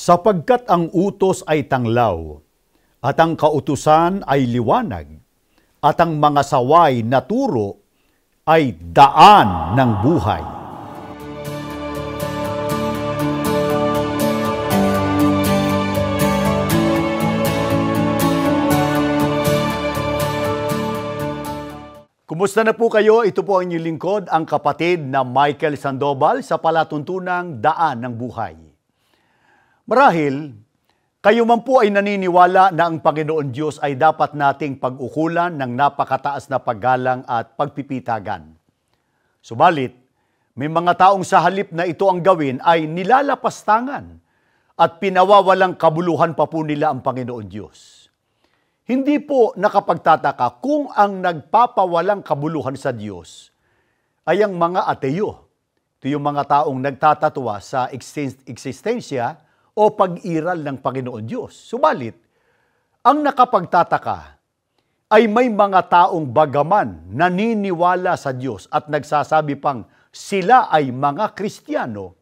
Sapagkat ang utos ay tanglaw, at ang kautusan ay liwanag, at ang mga saway na turo ay daan ng buhay. Kumusta na po kayo? Ito po ang inyong lingkod, ang kapatid na Michael Sandoval sa palatuntunang Daan ng Buhay. Marahil, kayo man po ay naniniwala na ang Panginoon Diyos ay dapat nating pag-ukulan ng napakataas na paggalang at pagpipitagan. Subalit, may mga taong sa halip na ito ang gawin ay nilalapastangan at pinawawalang kabuluhan pa po nila ang Panginoon Diyos. Hindi po nakapagtataka kung ang nagpapawalang kabuluhan sa Diyos ay ang mga ateo. Ito yung mga taong nagtatatwa sa eksistensya o pag-iral ng Panginoon Diyos. Subalit, ang nakapagtataka ay may mga taong bagaman naniniwala sa Diyos at nagsasabi pang sila ay mga Kristiyano,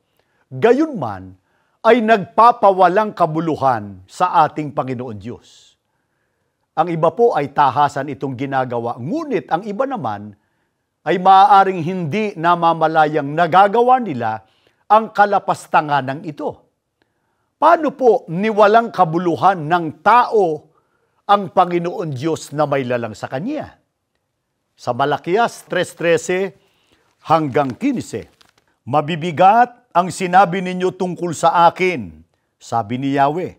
gayunman ay nagpapawalang kabuluhan sa ating Panginoon Diyos. Ang iba po ay tahasan itong ginagawa, ngunit ang iba naman ay maaaring hindi namamalayang nagagawa nila ang kalapastanganan ito. Paano po niwalang kabuluhan ng tao ang Panginoon Diyos na may lalang sa Kanya? Sa Malakias 3:13 hanggang 15, mabibigat ang sinabi ninyo tungkol sa akin, sabi ni Yahweh.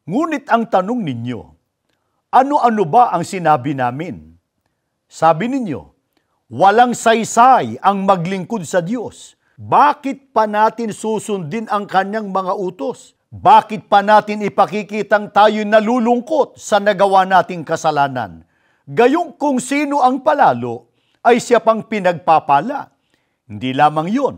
Ngunit ang tanong ninyo, ano-ano ba ang sinabi namin? Sabi ninyo, walang saysay ang maglingkod sa Diyos. Bakit pa natin susundin ang kanyang mga utos? Bakit pa natin ipakikitang tayo nalulungkot sa nagawa nating kasalanan? Gayong kung sino ang palalo, ay siya pang pinagpapala. Hindi lamang yun,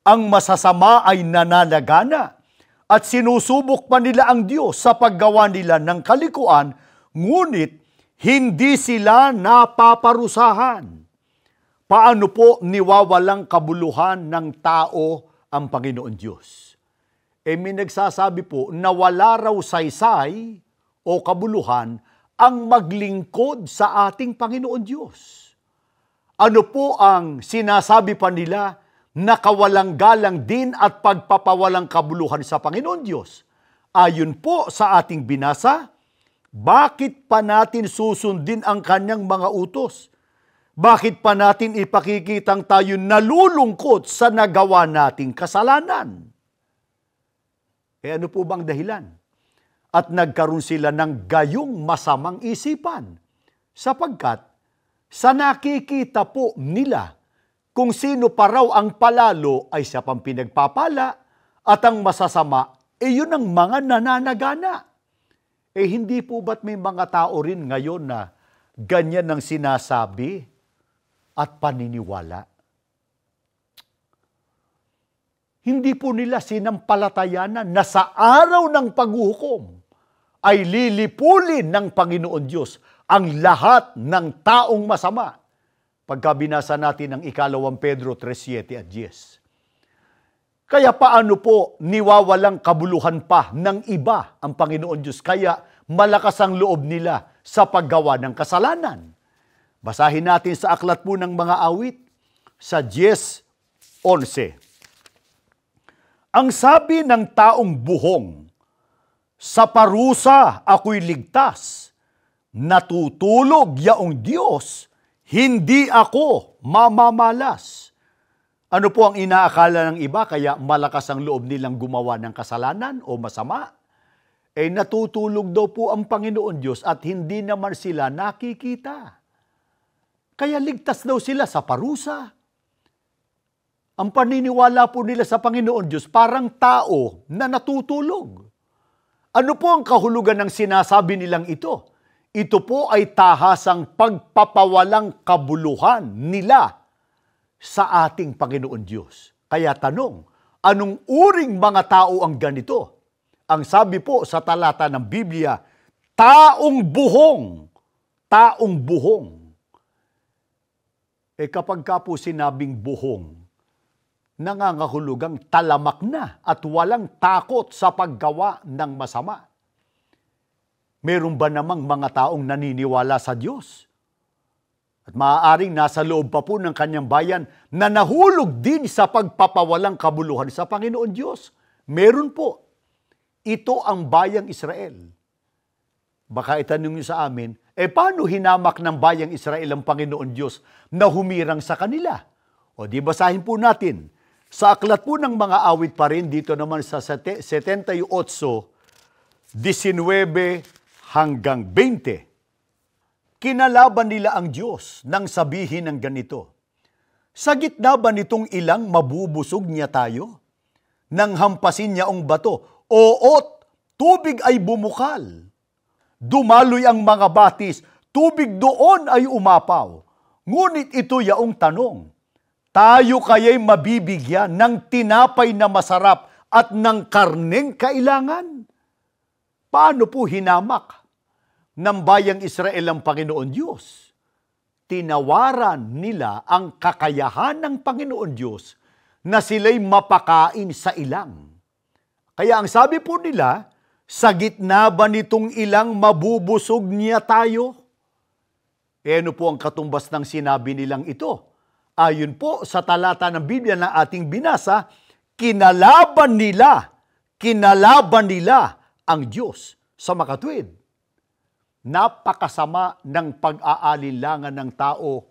ang masasama ay nananagana at sinusubok pa nila ang Diyos sa paggawa nila ng kalikuan, ngunit hindi sila napaparusahan. Paano po niwawalang kabuluhan ng tao ang Panginoon Diyos? May nagsasabi po na wala raw saysay o kabuluhan ang maglingkod sa ating Panginoon Diyos. Ano po ang sinasabi pa nila na kawalang galang din at pagpapawalang kabuluhan sa Panginoon Diyos? Ayon po sa ating binasa, bakit pa natin susundin ang kanyang mga utos? Bakit pa natin ipakikitang tayo nalulungkot sa nagawa nating kasalanan? Ano po bang dahilan? At nagkaroon sila ng gayong masamang isipan, sapagkat sa nakikita po nila kung sino pa raw ang palalo ay siya pang pinagpapala at ang masasama yun ang mga nananagana. Hindi po ba't may mga tao rin ngayon na ganyan ang sinasabi at paniniwala? Hindi po nila sinampalatayanan na sa araw ng paghuhukom ay lilipulin ng Panginoon Diyos ang lahat ng taong masama. Pagka binasa natin ang 2 Pedro 3:7 at 10. Kaya paano po niwawalang kabuluhan pa ng iba ang Panginoon Diyos? Kaya malakas ang loob nila sa paggawa ng kasalanan. Basahin natin sa aklat po ng mga awit sa 10:11. Ang sabi ng taong buhong, sa parusa ako'y ligtas, natutulog yaong Diyos, hindi ako mamamalas. Ano po ang inaakala ng iba kaya malakas ang loob nilang gumawa ng kasalanan o masama? Natutulog daw po ang Panginoon Diyos at hindi naman sila nakikita. Kaya ligtas daw sila sa parusa. Ang paniniwala po nila sa Panginoon Diyos parang tao na natutulog. Ano po ang kahulugan ng sinasabi nilang ito? Ito po ay tahasang pagpapawalang kabuluhan nila sa ating Panginoon Diyos. Kaya tanong, anong uring mga tao ang ganito? Ang sabi po sa talata ng Biblia, taong buhong. Taong buhong. Kapag ka po sinabing buhong, nangangahulugang talamak na at walang takot sa paggawa ng masama. Meron ba namang mga taong naniniwala sa Diyos? At maaaring nasa loob pa po ng kanyang bayan na nahulog din sa pagpapawalang kabuluhan sa Panginoon Diyos. Meron po. Ito ang bayang Israel. Baka itanong niyo sa amin, paano hinamak ng bayang Israel ang Panginoon Diyos na humirang sa kanila? O di basahin po natin. Sa aklat po ng mga awit pa rin, dito naman sa 78, 19 hanggang 20. Kinalaban nila ang Diyos nang sabihin ng ganito, sa gitna ba nitong ilang mabubusog niya tayo? Nang hampasin niya ang bato, oot, tubig ay bumukal. Dumaloy ang mga batis, tubig doon ay umapaw. Ngunit ito yaong tanong, tayo kaya'y mabibigyan ng tinapay na masarap at ng karneng kailangan? Paano po hinamak ng bayang Israel ang Panginoon Diyos? Tinawaran nila ang kakayahan ng Panginoon Diyos na sila'y mapakain sa ilang. Kaya ang sabi po nila, sa gitna ba nitong ilang mabubusog niya tayo? Ano po ang katumbas ng sinabi nilang ito? Ayon po sa talata ng Biblia na ating binasa, kinalaban nila ang Diyos sa makatwid. Napakasama ng pag-aalilangan ng tao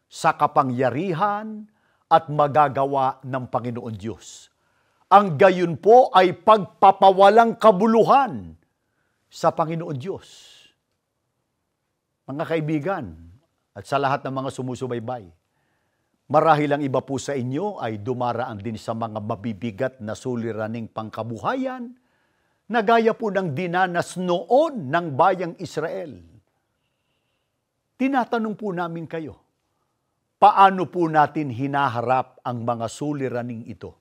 sa kapangyarihan at magagawa ng Panginoon Diyos. Ang gayon po ay pagpapawalang kabuluhan sa Panginoon Diyos. Mga kaibigan, at sa lahat ng mga sumusubaybay, marahil ang iba po sa inyo ay dumaraan din sa mga mabibigat na suliraning pangkabuhayan na gaya po ng dinanas noon ng bayang Israel. Tinatanong po namin kayo, paano po natin hinaharap ang mga suliraning ito?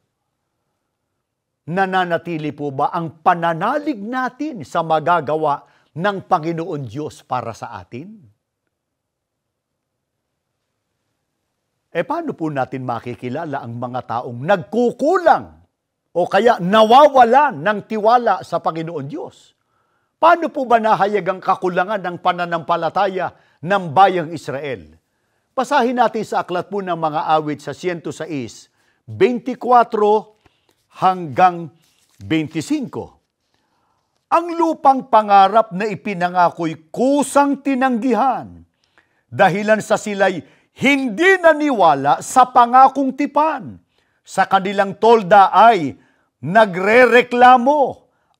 Nananatili po ba ang pananalig natin sa magagawa ng Panginoon Diyos para sa atin? Paano po natin makikilala ang mga taong nagkukulang o kaya nawawalan ng tiwala sa Panginoon Diyos? Paano po ba nahayag ang kakulangan ng pananampalataya ng bayang Israel? Basahin natin sa aklat po ng mga awit sa 106, 24 hanggang 25. Ang lupang pangarap na ipinangako'y kusang tinanggihan, dahilan sa sila'y hindi naniwala sa pangakong tipan. Sa kanilang tolda ay nagrereklamo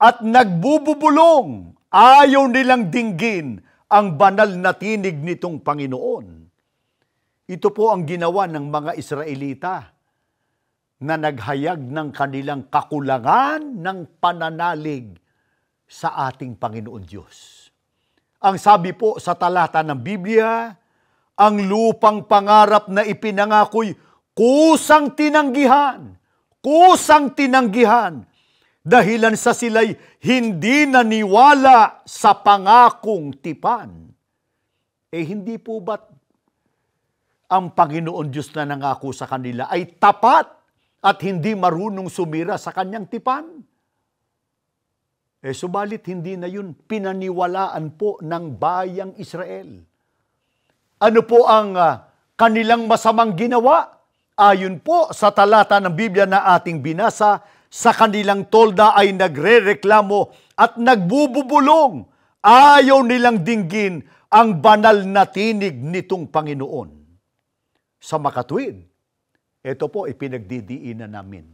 at nagbububulong. Ayaw nilang dinggin ang banal na tinig nitong Panginoon. Ito po ang ginawa ng mga Israelita na naghayag ng kanilang kakulangan ng pananalig sa ating Panginoon Diyos. Ang sabi po sa talata ng Biblia, ang lupang pangarap na ipinangako'y kusang tinanggihan, dahilan sa sila'y hindi naniwala sa pangakong tipan. Hindi po ba't ang Panginoon Diyos na nangako sa kanila ay tapat at hindi marunong sumira sa kanyang tipan? Subalit hindi na yun pinaniwalaan po ng bayang Israel. Ano po ang kanilang masamang ginawa? Ayon po sa talata ng Biblia na ating binasa, sa kanilang tolda ay nagrereklamo at nagbububulong. Ayaw nilang dinggin ang banal na tinig nitong Panginoon. Sa makatwid, ito po ipinagdidiinan namin.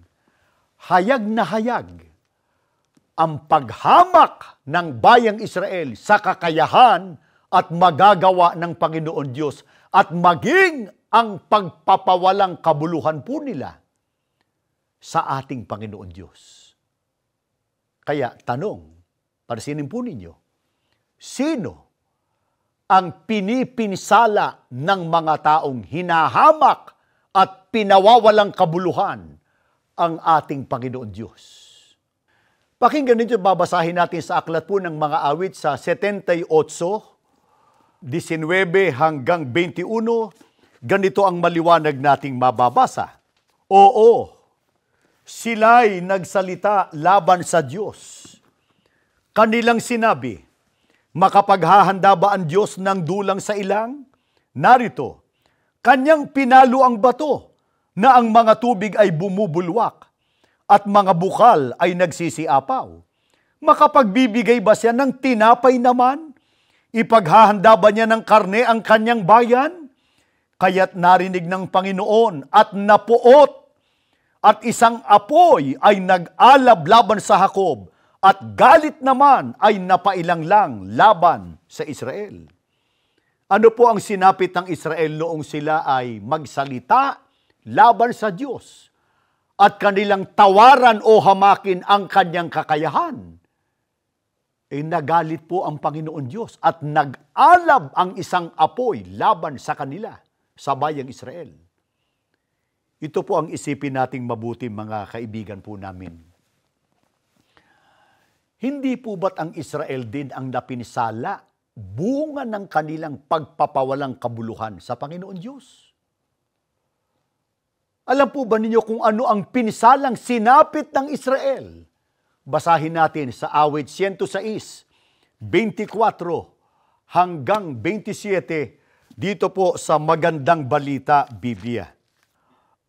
Hayag na hayag ang paghamak ng bayang Israel sa kakayahan at magagawa ng Panginoon Diyos at maging ang pagpapawalang kabuluhan po nila sa ating Panginoon Diyos. Kaya tanong, pansinin po ninyo, sino ang pinipinsala ng mga taong hinahamak at pinawawalang kabuluhan ang ating Panginoon Diyos? Pakinggan ninyo, babasahin natin sa aklat po ng mga awit sa 78, 19 hanggang 21, ganito ang maliwanag nating mababasa. Oo, sila'y nagsalita laban sa Diyos. Kanilang sinabi, makapaghahanda ba ang Diyos ng dulang sa ilang? Narito, kanyang pinalo ang bato na ang mga tubig ay bumubulwak at mga bukal ay nagsisiapaw. Makapagbibigay ba siya ng tinapay naman? Ipaghahanda ba niya ng karne ang kanyang bayan? Kaya't narinig ng Panginoon at napuot at isang apoy ay nag-alab laban sa Jacob at galit naman ay napailanglang laban sa Israel. Ano po ang sinapit ng Israel noong sila ay magsalita laban sa Diyos at kanilang tawaran o hamakin ang kanyang kakayahan? Nagalit po ang Panginoon Diyos at nag-alab ang isang apoy laban sa kanila, sa bayang Israel. Ito po ang isipin nating mabuti mga kaibigan po namin. Hindi po ba't ang Israel din ang napinsala bunga ng kanilang pagpapawalang kabuluhan sa Panginoon Diyos? Alam po ba ninyo kung ano ang pinsalang sinapit ng Israel? Basahin natin sa awit 106, 24 hanggang 27 dito po sa Magandang Balita, Biblia.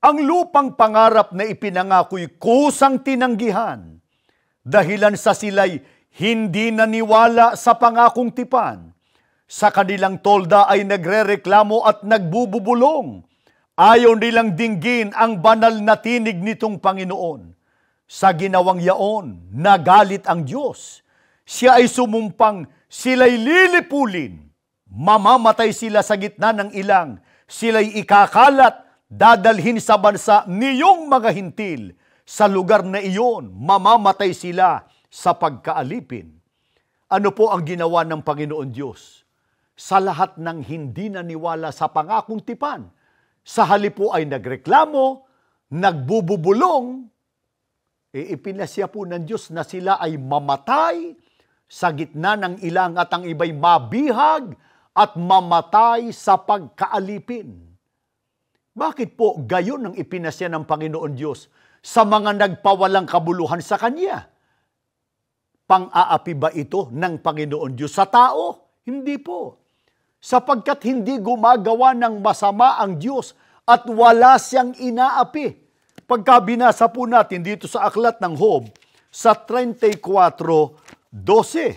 Ang lupang pangarap na ipinangako'y kusang tinanggihan, dahilan sa sila'y hindi naniwala sa pangakong tipan. Sa kanilang tolda ay nagrereklamo at nagbububulong. Ayaw nilang dinggin ang banal na tinig nitong Panginoon. Sa ginawang yaon, nagalit ang Diyos. Siya ay sumumpang sila'y lilipulin. Mamamatay sila sa gitna ng ilang. Sila'y ikakalat, dadalhin sa bansa niyong mga hintil. Sa lugar na iyon, mamamatay sila sa pagkaalipin. Ano po ang ginawa ng Panginoon Diyos? Sa lahat ng hindi naniwala sa pangakong tipan, sa halip po ay nagreklamo, nagbububulong, ipinasya po ng Diyos na sila ay mamatay sa gitna ng ilang at ang iba'y mabihag at mamatay sa pagkaalipin. Bakit po gayon ang ipinasya ng Panginoon Diyos sa mga nagpawalang kabuluhan sa Kanya? Pang-aapi ba ito ng Panginoon Diyos sa tao? Hindi po. Sapagkat hindi gumagawa ng masama ang Diyos at wala siyang inaapi. Pagka binasa po natin dito sa aklat ng Job, sa 34:12,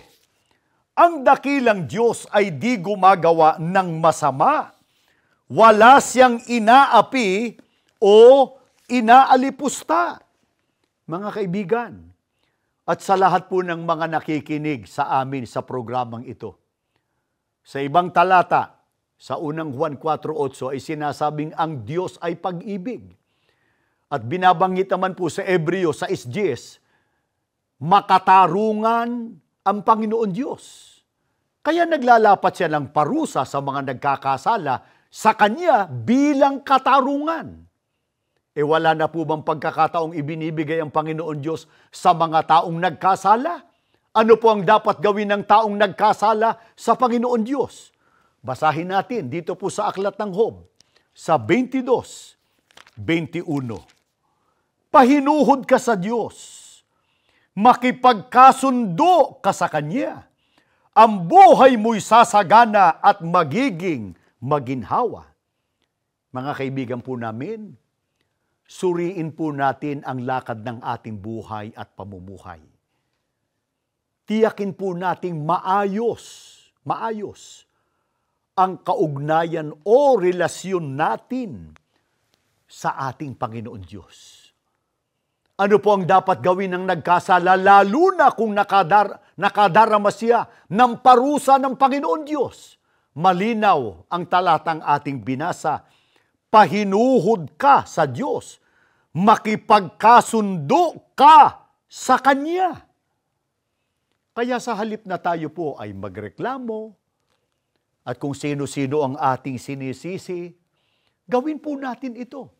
ang dakilang Diyos ay di gumagawa ng masama. Wala siyang inaapi o inaalipusta. Mga kaibigan, at sa lahat po ng mga nakikinig sa amin sa programang ito, sa ibang talata, sa unang Juan 4:8 ay sinasabing ang Diyos ay pag-ibig. At binabanggit naman po sa Hebreo 6:10, makatarungan ang Panginoon Diyos. Kaya naglalapat siya ng parusa sa mga nagkakasala sa Kanya bilang katarungan. Wala na po bang pagkakataong ibinibigay ang Panginoon Diyos sa mga taong nagkasala? Ano po ang dapat gawin ng taong nagkasala sa Panginoon Diyos? Basahin natin dito po sa aklat ng Job, sa 22:21. Pahinuhod ka sa Diyos, makipagkasundo ka sa Kanya. Ang buhay mo'y sasagana at magiging maginhawa. Mga kaibigan po namin, suriin po natin ang lakad ng ating buhay at pamumuhay. Tiyakin po nating maayos ang kaugnayan o relasyon natin sa ating Panginoon Diyos. Ano po ang dapat gawin ng nagkasala, lalo na kung nakadarama siya ng parusa ng Panginoon Diyos? Malinaw ang talatang ating binasa, pahinuhod ka sa Diyos, makipagkasundo ka sa Kanya. Kaya sa halip na tayo po ay magreklamo, at kung sino-sino ang ating sinisisi, gawin po natin ito.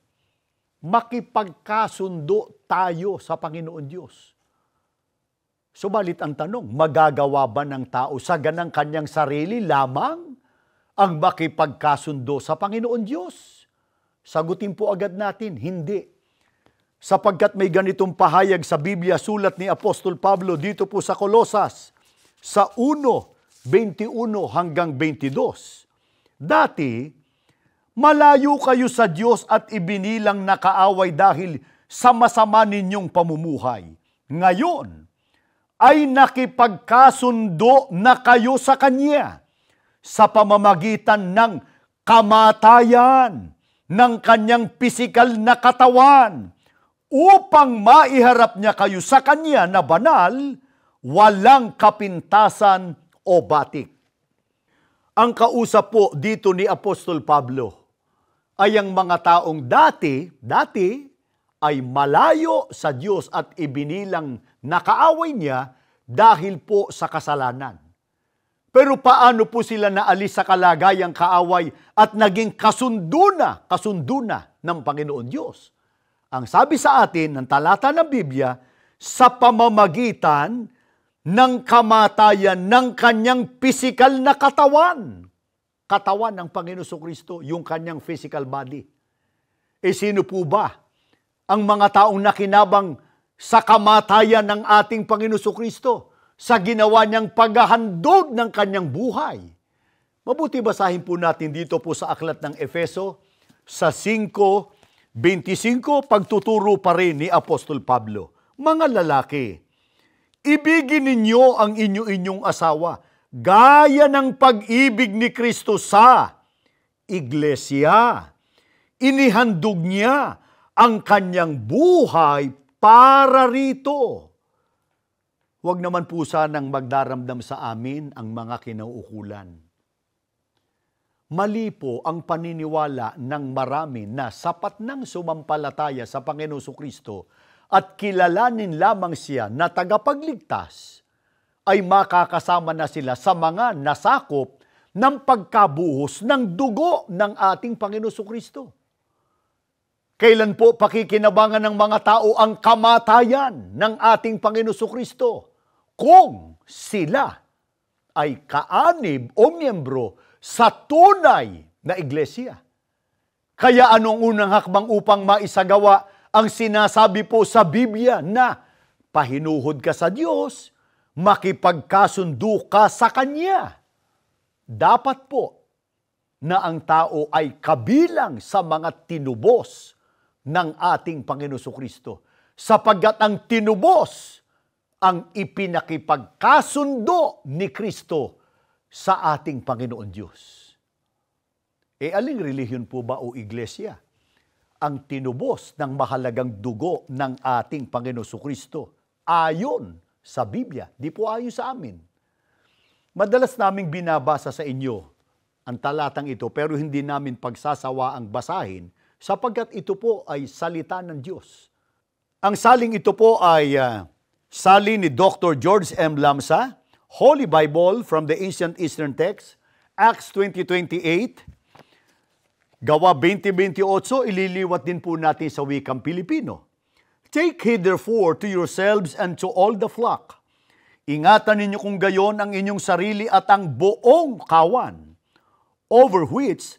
Makipagkasundo tayo sa Panginoon Diyos. Subalit ang tanong, magagawa ba ng tao sa ganang kanyang sarili lamang ang makipagkasundo sa Panginoon Diyos? Sagutin po agad natin, hindi. sapagkat may ganitong pahayag sa Biblia, sulat ni Apostol Pablo dito po sa Kolosas, sa 1:21 hanggang 22. Dati, malayo kayo sa Diyos at ibinilang na kaaway dahil sa masama ninyong pamumuhay. Ngayon, ay nakipagkasundo na kayo sa Kanya sa pamamagitan ng kamatayan ng Kanyang pisikal na katawan upang maiharap niya kayo sa Kanya na banal, walang kapintasan o batik. Ang kausap po dito ni Apostol Pablo ay ang mga taong dati ay malayo sa Diyos at ibinilang nakaaway niya dahil po sa kasalanan. Pero paano po sila naalis sa kalagayang kaaway at naging kasundo na ng Panginoon Diyos? Ang sabi sa atin ng talata ng Biblia, sa pamamagitan ng kamatayan ng Kanyang pisikal na katawan. Katawan ng Panginoon Kristo, yung Kanyang physical body. Sino po ba ang mga taong nakinabang sa kamatayan ng ating Panginoon Kristo, sa ginawa niyang paghahandog ng Kanyang buhay? Mabuti basahin po natin dito po sa aklat ng Efeso, sa 5:25, pagtuturo pa rin ni Apostol Pablo. Mga lalaki, ibigin ninyo ang inyo-inyong asawa, gaya ng pag-ibig ni Kristo sa Iglesia. Inihandog niya ang Kanyang buhay para rito. Huwag naman po sanang magdaramdam sa amin ang mga kinauukulan. Mali po ang paniniwala ng marami na sapat nang sumampalataya sa Panginoon Kristo at kilalanin lamang siya na tagapagligtas, ay makakasama na sila sa mga nasakop ng pagkabuhos ng dugo ng ating Panginoon Kristo. Kailan po pakikinabangan ng mga tao ang kamatayan ng ating Panginoon Kristo? Kung sila ay kaanib o miyembro sa tunay na iglesia. Kaya anong unang hakbang upang maisagawa ang sinasabi po sa Biblia na pahinuhod ka sa Diyos, makipagkasundo ka sa Kanya? Dapat po na ang tao ay kabilang sa mga tinubos ng ating Panginoon Kristo, sapagkat ang tinubos ang ipinakipagkasundo ni Kristo sa ating Panginoon Diyos. Aling relihiyon po ba o iglesia ang tinubos ng mahalagang dugo ng ating Panginoon Kristo ayon sa Biblia? Di po ayon sa amin. Madalas naming binabasa sa inyo ang talatang ito, pero hindi namin pagsasawaang basahin sapagkat ito po ay salita ng Diyos. Ang saling ito po ay salin ni Dr. George M. Lamsa, Holy Bible from the Ancient Eastern Text, Acts 20:28, Gawa 20:28, ililiwat din po natin sa wikang Pilipino. Take heed therefore to yourselves and to all the flock. Ingatan ninyo kung gayon ang inyong sarili at ang buong kawan, over which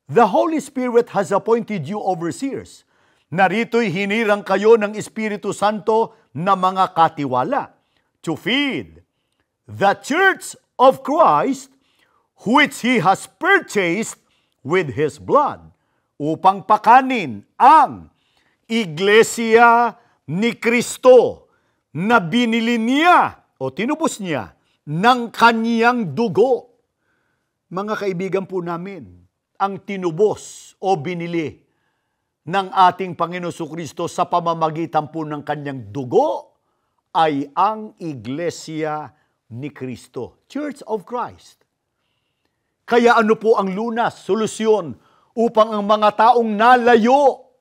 the Holy Spirit has appointed you overseers. Narito'y hinirang kayo ng Espiritu Santo na mga katiwala to feed the church of Christ, which He has purchased with His blood, upang pakanin ang iglesia ni Kristo na binili niya o tinubos niya ng Kanyang dugo. Mga kaibigan po namin, ang tinubos o binili ng ating Panginoon Kristo sa pamamagitan po ng Kanyang dugo ay ang iglesia ni Kristo, Church of Christ. Kaya ano po ang lunas, solusyon upang ang mga taong nalayo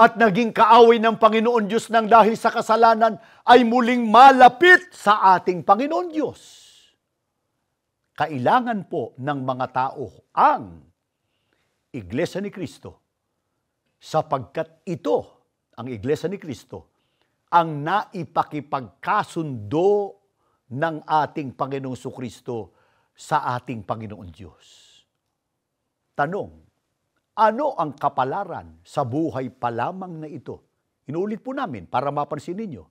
at naging kaaway ng Panginoon Diyos nang dahil sa kasalanan ay muling malapit sa ating Panginoon Diyos? Kailangan po ng mga tao ang Iglesia ni Kristo, sapagkat ito, ang Iglesia ni Kristo, ang naipakipagkasundo ng ating Panginoong Kristo sa ating Panginoon Diyos. Tanong, ano ang kapalaran sa buhay pa lamang na ito? Inuulit po namin para mapansin ninyo.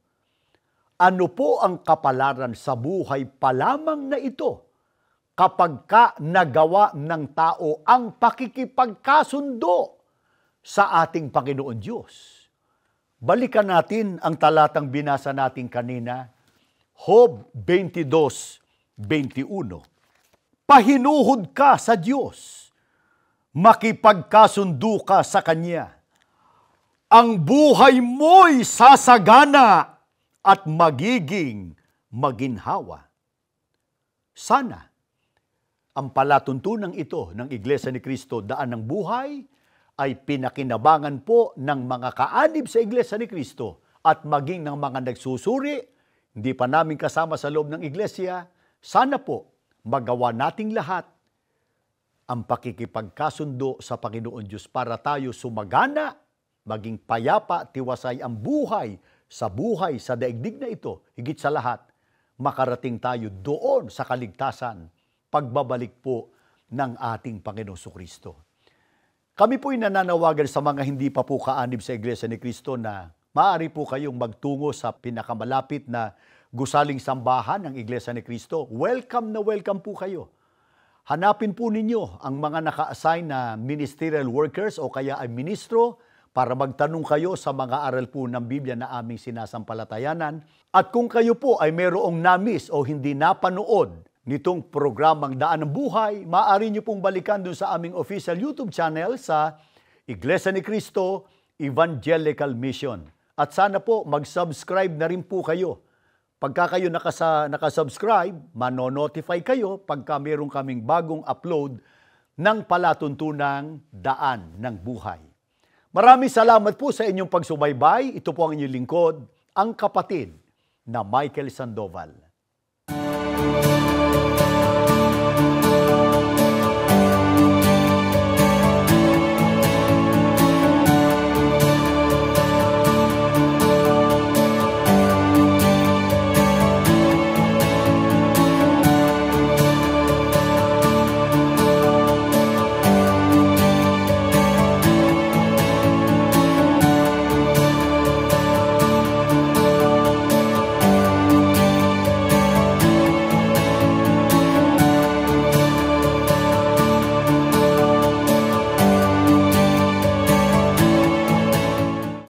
Ano po ang kapalaran sa buhay pa lamang na ito kapag nagawa ng tao ang pakikipagkasundo sa ating Panginoon Diyos? Balikan natin ang talatang binasa natin kanina, Job 22:21. Pahinuhod ka sa Diyos, makipagkasundo ka sa Kanya. Ang buhay mo'y sasagana at magiging maginhawa. Sana ang palatuntunang ito ng Iglesia ni Cristo, Daan ng Buhay, ay pinakinabangan po ng mga kaanib sa Iglesia ni Cristo at maging ng mga nagsusuri, hindi pa namin kasama sa loob ng Iglesia. Sana po magawa nating lahat ang pakikipagkasundo sa Panginoon Diyos para tayo sumagana, maging payapa, tiwasay ang buhay sa daigdig na ito. Higit sa lahat, makarating tayo doon sa kaligtasan, pagbabalik po ng ating Panginoong Kristo. Kami po'y nananawagan sa mga hindi pa po kaanib sa Iglesia ni Cristo na maaari po kayong magtungo sa pinakamalapit na gusaling sambahan ng Iglesia ni Cristo. Welcome na welcome po kayo. Hanapin po ninyo ang mga naka-assign na ministerial workers o kaya ay ministro para magtanong kayo sa mga aral po ng Biblia na aming sinasampalatayanan. At kung kayo po ay mayroong na-miss o hindi napanood nitong programang Daan ng Buhay, maaari nyo pong balikan dun sa aming official YouTube channel sa Iglesia ni Cristo Evangelical Mission. At sana po mag-subscribe na rin po kayo. Pagka kayo nakasubscribe, manonotify kayo pagka mayroong kaming bagong upload ng palatuntunang Daan ng Buhay. Maraming salamat po sa inyong pagsubaybay. Ito po ang inyong lingkod, ang kapatid na Michael Sandoval.